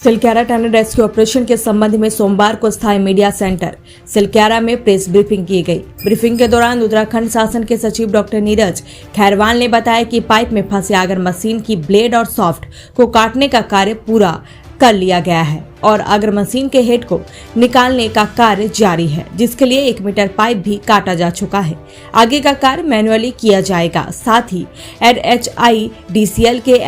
Silkyara tunnel rescue operation के संबंध में सोमवार को स्थायी मीडिया सेंटर सिलक्यारा में प्रेस ब्रीफिंग की गई। ब्रीफिंग के दौरान उत्तराखंड शासन के सचिव डॉक्टर नीरज खैरवाल ने बताया कि पाइप में फंसे आगर मशीन की ब्लेड और सॉफ्ट को काटने का कार्य पूरा कर लिया गया है और अगर मशीन के हेड को निकालने का कार्य जारी है, जिसके लिए 1 मीटर पाइप भी काटा जा चुका है। आगे का कार्य मैन्युअली किया जाएगा। साथ ही NHIDCL के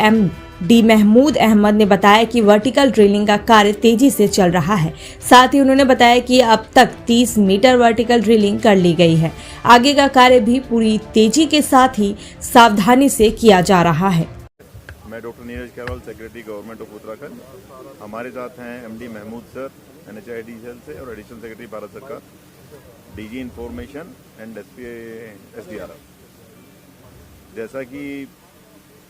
MD महमूद अहमद ने बताया कि वर्टिकल ड्रिलिंग का कार्य तेजी से चल रहा है। साथ ही उन्होंने बताया कि अब तक 30 मीटर वर्टिकल ड्रिलिंग कर ली गई है। आगे का कार्य भी पूरी तेजी के साथ ही सावधानी से किया जा रहा है। मैं doctor Neeraj Khairwal, secretary government of Uttarakhand. हमारे साथ हैं MD महमूद सर NHIDCL से और एडिशनल सेक्रेटरी भारत सरकार, DG इंफॉर्मेशन एंड SDRF। जैसा कि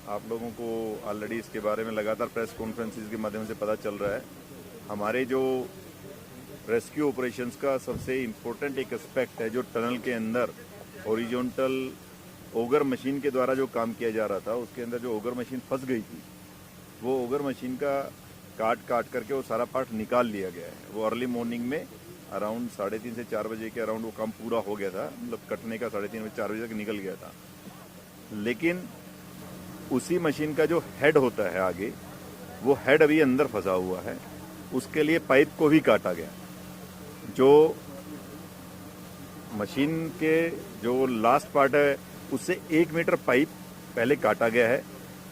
आप लोगों को ऑलरेडी इसके बारे में लगातार प्रेस कॉन्फ्रेंसेस के माध्यम से पता चल रहा है, हमारे जो रेस्क्यू ऑपरेशंस का सबसे इम्पोर्टेंट एक एस्पेक्ट है जो टनल के अंदर हॉरिजॉन्टल ओगर मशीन के द्वारा जो काम किया जा रहा था, उसके अंदर जो ओगर मशीन फंस गई थी, वो ओगर मशीन का काट करके वो सारा पार्ट निकाल लिया गया है। वो अर्ली मॉर्निंग में अराउंड 3:30 से 4 बजे के अराउंड वो काम पूरा हो गया था, मतलब कटने का 3:30 बजे 4 बजे तक निकल गया था। लेकिन उसी मशीन का जो हेड होता है आगे, वो हेड अभी अंदर फंसा हुआ है। उसके लिए पाइप को भी काटा गया। जो मशीन के जो लास्ट पार्ट है उससे 1 मीटर पाइप पहले काटा गया है।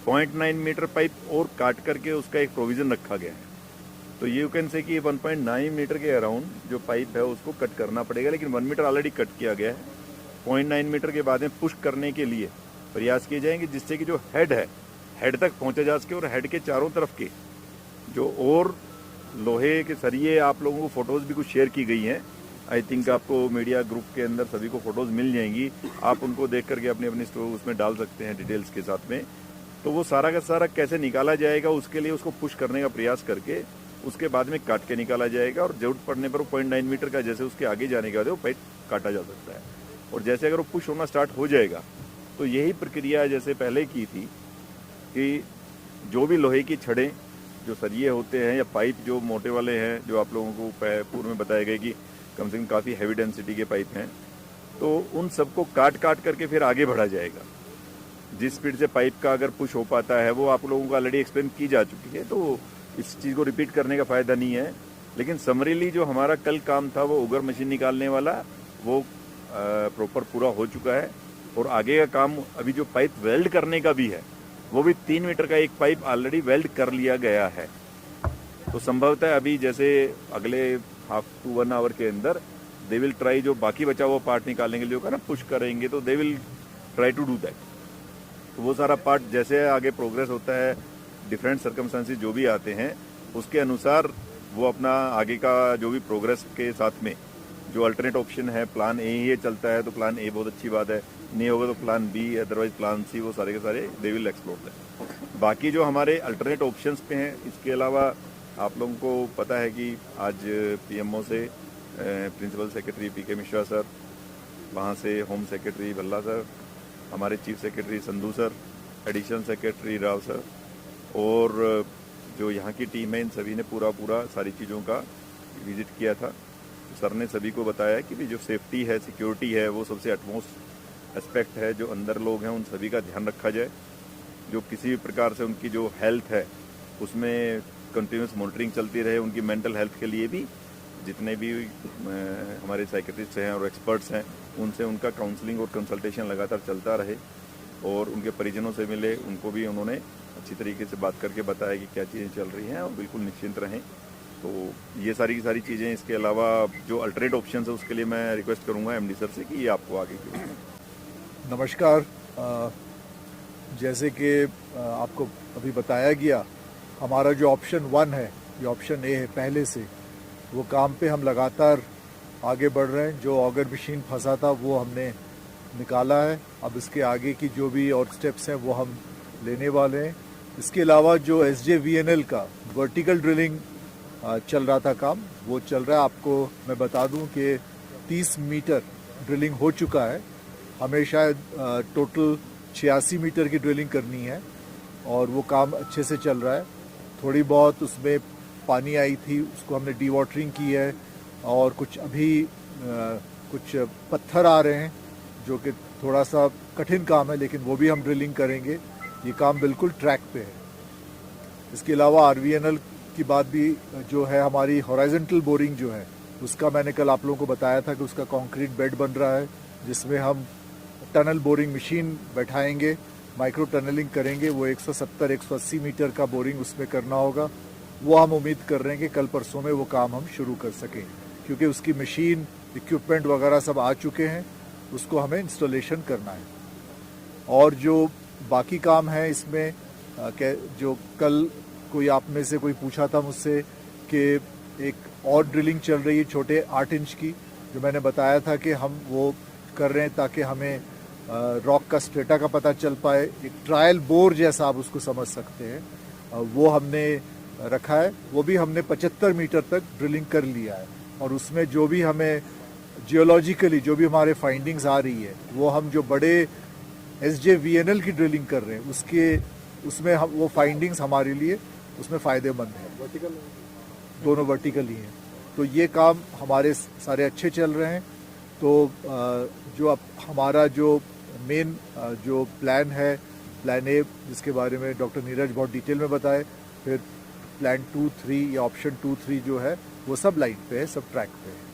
0.9 मीटर पाइप और काट करके उसका एक प्रोविजन रखा गया है। तो यू कैन से कि 1.9 मीटर के अराउंड जो पाइप है उसको कट करना पड़ेगा, लेकिन 1 मीटर ऑलरेडी कट किया गया है। 0.9 मीटर के बाद में पुश करने के लिए प्रयास किए जाएंगे, जिससे कि जो हेड है, हेड तक पहुंचा जा सके और हेड के चारों तरफ के जो और लोहे के सरिये, आप लोगों को फोटोज भी कुछ शेयर की गई हैं। आई थिंक आपको मीडिया ग्रुप के अंदर सभी को फोटोज मिल जाएंगी, आप उनको देख करके अपनी अपनी स्टोर उसमें डाल सकते हैं डिटेल्स के साथ में। तो वो सारा का सारा कैसे निकाला जाएगा, उसके लिए उसको पुश करने का प्रयास करके उसके बाद में काट के निकाला जाएगा और जरूरत पड़ने पर 0.9 मीटर का जैसे उसके आगे जाने के बाद वो पाइप काटा जा सकता है। और जैसे अगर वो पुश होना स्टार्ट हो जाएगा तो यही प्रक्रिया जैसे पहले की थी कि जो भी लोहे की छड़ें, जो सरिये होते हैं या पाइप जो मोटे वाले हैं, जो आप लोगों को पूर्व में बताया गया कि कम से कम काफ़ी हैवी डेंसिटी के पाइप हैं, तो उन सबको काट करके फिर आगे बढ़ा जाएगा। जिस स्पीड से पाइप का अगर पुश हो पाता है वो आप लोगों को ऑलरेडी एक्सप्लेन की जा चुकी है, तो इस चीज़ को रिपीट करने का फ़ायदा नहीं है। लेकिन समरीली जो हमारा कल काम था वो ओगर मशीन निकालने वाला, वो प्रॉपर पूरा हो चुका है। और आगे का काम अभी जो पाइप वेल्ड करने का भी है, वो भी 3 मीटर का एक पाइप ऑलरेडी वेल्ड कर लिया गया है। तो संभवतः अभी जैसे अगले हाफ टू 1 आवर के अंदर दे विल ट्राई, जो बाकी बचा हुआ पार्ट निकालने के लिए जो ना पुश करेंगे, तो they will try to do that. तो वो सारा पार्ट जैसे आगे प्रोग्रेस होता है, डिफरेंट सर्कमस्टेंसेस जो भी आते हैं उसके अनुसार वो अपना आगे का जो भी प्रोग्रेस के साथ में जो अल्टरनेट ऑप्शन है, प्लान ए ही चलता है तो प्लान ए बहुत अच्छी बात है, नहीं होगा तो plan B, otherwise plan C, वो सारे के सारे दे विल एक्सप्लोर दैट। बाकी जो हमारे अल्टरनेट ऑप्शंस पे हैं, इसके अलावा आप लोगों को पता है कि आज PMO से principal secretary PK Mishra sir, वहाँ से होम सेक्रेटरी भल्ला सर, हमारे chief secretary Sandhu sir, additional secretary Rao sir और जो यहाँ की टीम है, इन सभी ने पूरा सारी चीज़ों का विजिट किया था। सर ने सभी को बताया कि जो सेफ्टी है, सिक्योरिटी है, वो सबसे अटमोस्ट एस्पेक्ट है। जो अंदर लोग हैं उन सभी का ध्यान रखा जाए। जो किसी भी प्रकार से उनकी जो हेल्थ है उसमें कंटिन्यूस मॉनिटरिंग चलती रहे। उनकी मेंटल हेल्थ के लिए भी जितने भी हमारे साइकेट्रिस्ट हैं और एक्सपर्ट्स हैं, उनसे उनका काउंसलिंग और कंसल्टेशन लगातार चलता रहे। और उनके परिजनों से मिले, उनको भी उन्होंने अच्छी तरीके से बात करके बताया कि क्या चीज़ें चल रही हैं और बिल्कुल निश्चिंत रहें। तो ये सारी की सारी चीज़ें, इसके अलावा जो अल्टरनेट ऑप्शन है उसके लिए मैं रिक्वेस्ट करूँगा MD सर से कि ये आपको आगे की। नमस्कार। जैसे कि आपको अभी बताया गया, हमारा जो ऑप्शन 1 है, ये ऑप्शन A है, पहले से वो काम पे हम लगातार आगे बढ़ रहे हैं। जो ऑगर मशीन फंसा था वो हमने निकाला है। अब इसके आगे की जो भी और स्टेप्स हैं वो हम लेने वाले हैं। इसके अलावा जो SJVNL का वर्टिकल ड्रिलिंग चल रहा था काम, वो चल रहा है। आपको मैं बता दूं कि 30 मीटर ड्रिलिंग हो चुका है। हमें शायद टोटल 86 मीटर की ड्रिलिंग करनी है और वो काम अच्छे से चल रहा है। थोड़ी बहुत उसमें पानी आई थी उसको हमने डी वाटरिंग की है, और कुछ अभी कुछ पत्थर आ रहे हैं जो कि थोड़ा सा कठिन काम है, लेकिन वो भी हम ड्रिलिंग करेंगे। ये काम बिल्कुल ट्रैक पे है। इसके अलावा RVNL की बात भी जो है, हमारी हॉराइजेंटल बोरिंग जो है उसका मैंने कल आप लोगों को बताया था कि उसका कंक्रीट बेड बन रहा है, जिसमें हम टनल बोरिंग मशीन बैठाएंगे, माइक्रो टनलिंग करेंगे। वो 170-180 मीटर का बोरिंग उसमें करना होगा। वो हम उम्मीद कर रहे हैं कि कल परसों में वो काम हम शुरू कर सकें, क्योंकि उसकी मशीन इक्विपमेंट वगैरह सब आ चुके हैं, उसको हमें इंस्टॉलेशन करना है। और जो बाकी काम है इसमें जो कल कोई आप में से कोई पूछा था मुझसे कि एक और ड्रिलिंग चल रही है छोटे 8 इंच की, जो मैंने बताया था कि हम वो कर रहे हैं ताकि हमें रॉक का स्ट्रेटा का पता चल पाए। एक ट्रायल बोर जैसा आप उसको समझ सकते हैं, वो हमने रखा है। वो भी हमने 75 मीटर तक ड्रिलिंग कर लिया है, और उसमें जो भी हमें जियोलॉजिकली जो भी हमारे फाइंडिंग्स आ रही है, वो हम जो बड़े SJVNL की ड्रिलिंग कर रहे हैं उसमें हम वो फाइंडिंग्स हमारे लिए उसमें फ़ायदेमंद है। वर्टिकल दोनों वर्टिकल ही हैं, तो ये काम हमारे सारे अच्छे चल रहे हैं। तो जो अब हमारा जो मेन जो प्लान है, प्लान A, जिसके बारे में डॉक्टर नीरज बहुत डिटेल में बताए, फिर प्लान 2, 3 या ऑप्शन 2, 3 जो है वो सब लाइन पे है, सब ट्रैक पे है।